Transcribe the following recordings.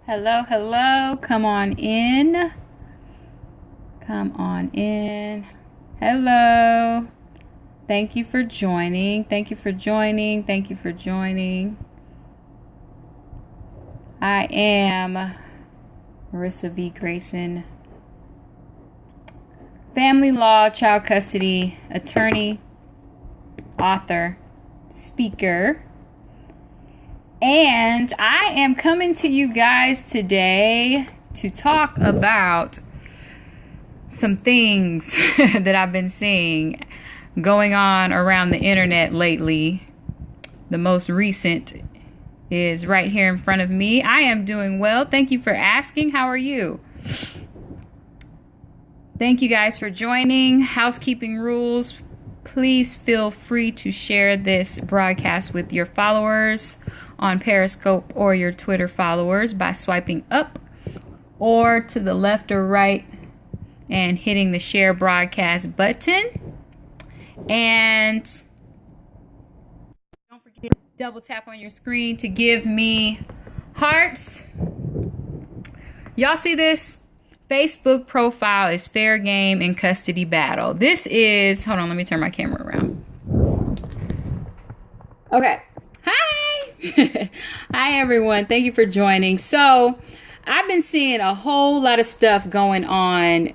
Hello, hello. Come on in. Come on in. Hello. Thank you for joining. Thank you for joining. Thank you for joining. I am Marissa V. Grayson, family law, child custody attorney, author, speaker. And I am coming to you guys today to talk about some things that I've been seeing going on around the internet lately. The most recent is right here in front of me. I am doing well. Thank you for asking. How are you? Thank you guys for joining. Housekeeping rules. Please feel free to share this broadcast with your followers on Periscope or your Twitter followers by swiping up or to the left or right and hitting the share broadcast button. And don't forget to double tap on your screen to give me hearts. Y'all see this? Facebook profile is fair game in custody battle. This is, hold on, let me turn my camera around. Okay. Hi. Hi, everyone. Thank you for joining. So I've been seeing a whole lot of stuff going on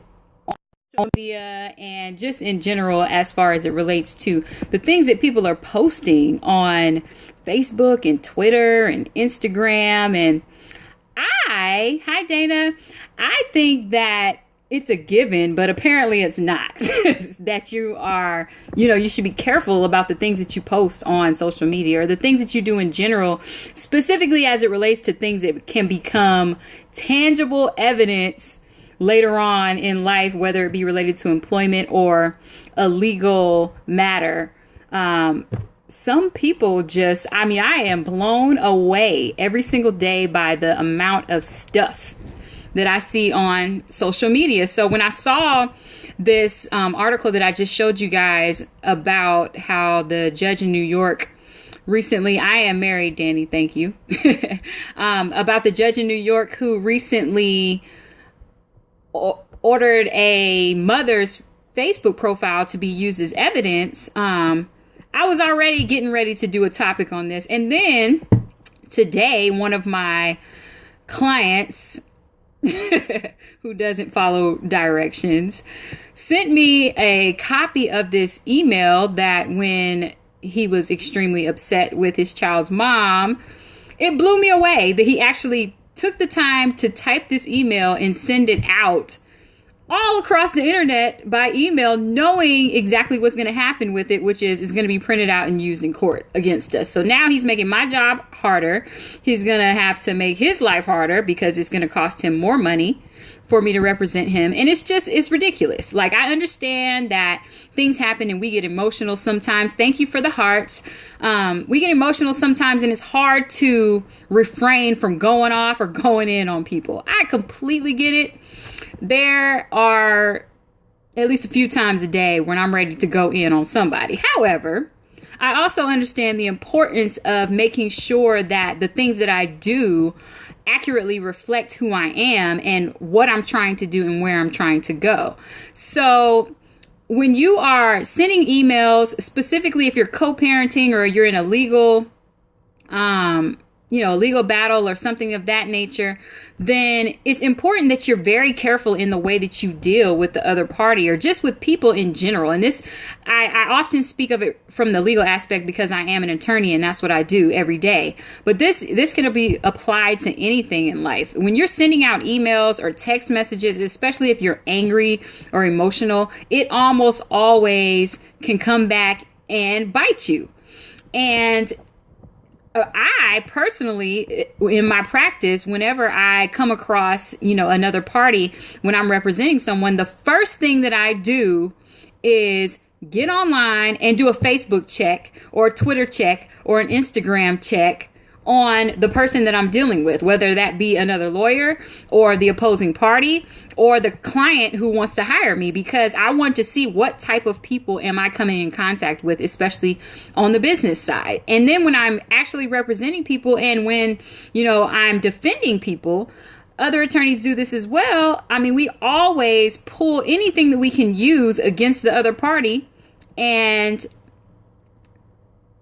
media and just in general as far as it relates to the things that people are posting on Facebook and Twitter and Instagram. And hi Dana, I think that it's a given, but apparently it's not. That you should be careful about the things that you post on social media or the things that you do in general, specifically as it relates to things that can become tangible evidence later on in life, whether it be related to employment or a legal matter. Some people I am blown away every single day by the amount of stuff that I see on social media. So when I saw this article that I just showed you guys about how the judge in New York recently, I am married, Danny, thank you, about the judge in New York who recently ordered a mother's Facebook profile to be used as evidence. I was already getting ready to do a topic on this. And then today, one of my clients who doesn't follow directions sent me a copy of this email that when he was extremely upset with his child's mom, it blew me away that he actually took the time to type this email and send it out all across the internet by email, knowing exactly what's going to happen with it, which is it's going to be printed out and used in court against us. So now he's making my job harder. He's going to have to make his life harder because it's going to cost him more money for me to represent him. And it's ridiculous. Like, I understand that things happen and we get emotional sometimes. Thank you for the hearts. We get emotional sometimes and it's hard to refrain from going off or going in on people. I completely get it. There are at least a few times a day when I'm ready to go in on somebody. However, I also understand the importance of making sure that the things that I do accurately reflect who I am and what I'm trying to do and where I'm trying to go. So when you are sending emails, specifically if you're co-parenting or you're in a legal legal battle or something of that nature, then it's important that you're very careful in the way that you deal with the other party or just with people in general. And this, I often speak of it from the legal aspect because I am an attorney and that's what I do every day. But this can be applied to anything in life. When you're sending out emails or text messages, especially if you're angry or emotional, it almost always can come back and bite you. And I personally, in my practice, whenever I come across, another party, when I'm representing someone, the first thing that I do is get online and do a Facebook check or a Twitter check or an Instagram check on the person that I'm dealing with, whether that be another lawyer or the opposing party or the client who wants to hire me, because I want to see what type of people am I coming in contact with, especially on the business side. And then when I'm actually representing people and when, I'm defending people, other attorneys do this as well. I mean, we always pull anything that we can use against the other party. And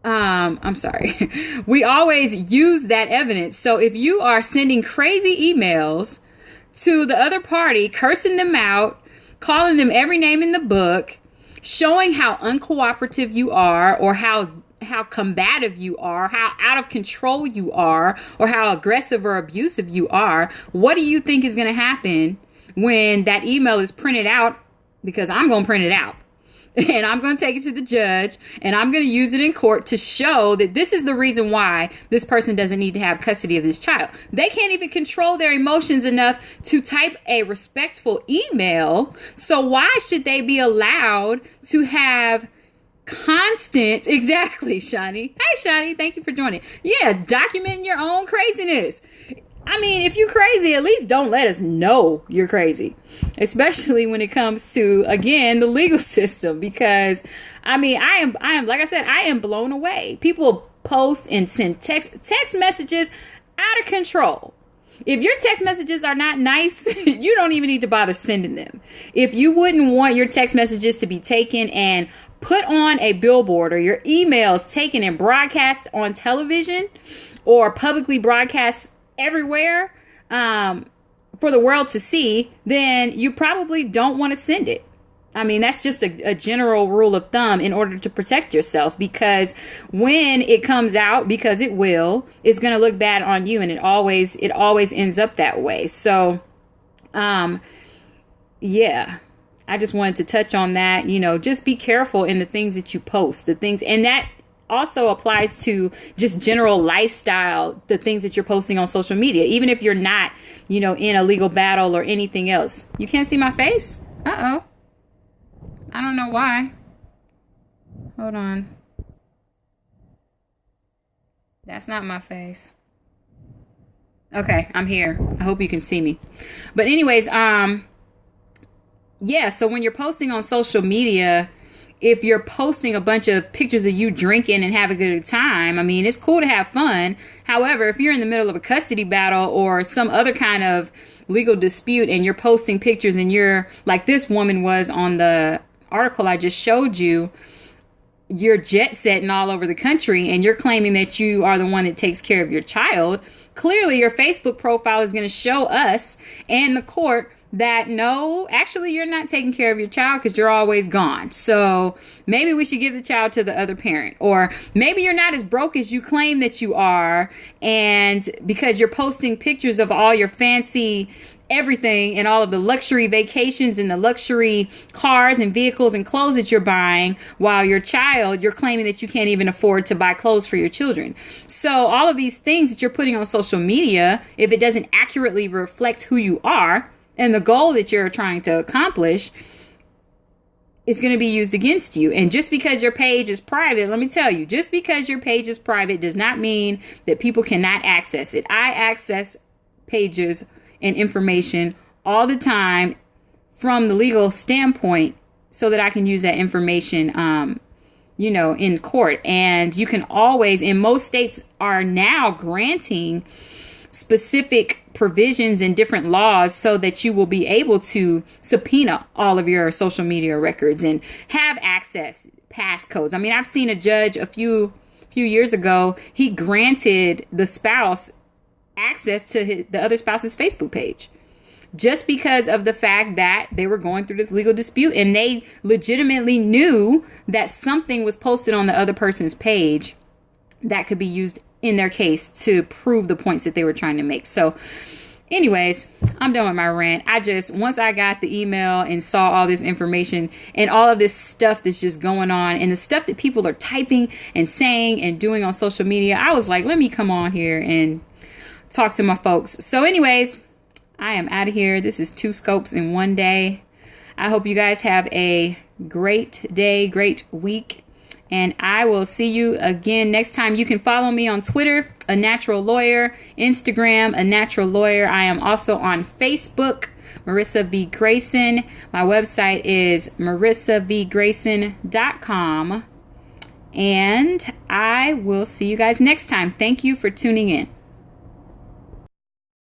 I'm sorry. We always use that evidence. So if you are sending crazy emails to the other party, cursing them out, calling them every name in the book, showing how uncooperative you are, or how combative you are, how out of control you are, or how aggressive or abusive you are, what do you think is going to happen when that email is printed out? Because I'm going to print it out. And I'm going to take it to the judge, and I'm going to use it in court to show that this is the reason why this person doesn't need to have custody of this child. They can't even control their emotions enough to type a respectful email. So why should they be allowed to have exactly, Shani. Hey, Shani, thank you for joining. Yeah, documenting your own craziness. I mean, if you're crazy, at least don't let us know you're crazy, especially when it comes to, again, the legal system, because I mean, I am, like I said, I am blown away. People post and send text messages out of control. If your text messages are not nice, you don't even need to bother sending them. If you wouldn't want your text messages to be taken and put on a billboard, or your emails taken and broadcast on television or publicly broadcast everywhere for the world to see, then you probably don't want to send it. I mean, that's just a general rule of thumb in order to protect yourself, because when it comes out, because it will, it's going to look bad on you, and it always ends up that way. So, yeah, I just wanted to touch on that. Just be careful in the things that you post, and that also applies to just general lifestyle, the things that you're posting on social media, even if you're not, in a legal battle or anything else. You can't see my face? Uh-oh. I don't know why. Hold on. That's not my face. Okay, I'm here. I hope you can see me. But anyways, yeah, so when you're posting on social media, if you're posting a bunch of pictures of you drinking and having a good time, I mean, it's cool to have fun. However, if you're in the middle of a custody battle or some other kind of legal dispute and you're posting pictures and you're, like this woman was on the article I just showed you, you're jet setting all over the country and you're claiming that you are the one that takes care of your child, clearly your Facebook profile is going to show us and the court that no, actually you're not taking care of your child because you're always gone. So maybe we should give the child to the other parent. Or maybe you're not as broke as you claim that you are, and because you're posting pictures of all your fancy everything and all of the luxury vacations and the luxury cars and vehicles and clothes that you're buying, while your child, you're claiming that you can't even afford to buy clothes for your children. So all of these things that you're putting on social media, if it doesn't accurately reflect who you are and the goal that you're trying to accomplish, is going to be used against you. And just because your page is private, let me tell you, just because your page is private does not mean that people cannot access it. I access pages and information all the time from the legal standpoint so that I can use that information, in court. And you can always, in most states are now granting specific provisions in different laws so that you will be able to subpoena all of your social media records and have access, passcodes. I mean, I've seen a judge a few years ago, he granted the spouse access to the other spouse's Facebook page just because of the fact that they were going through this legal dispute and they legitimately knew that something was posted on the other person's page that could be used in their case to prove the points that they were trying to make. So anyways, I'm done with my rant. Once I got the email and saw all this information and all of this stuff that's just going on and the stuff that people are typing and saying and doing on social media, I was like, let me come on here and talk to my folks. So anyways, I am out of here. This is 2 Scopes in 1 day. I hope you guys have a great day, great week. And I will see you again next time. You can follow me on Twitter, A Natural Lawyer, Instagram, A Natural Lawyer. I am also on Facebook, Marissa V. Grayson. My website is marissavgrayson.com. And I will see you guys next time. Thank you for tuning in.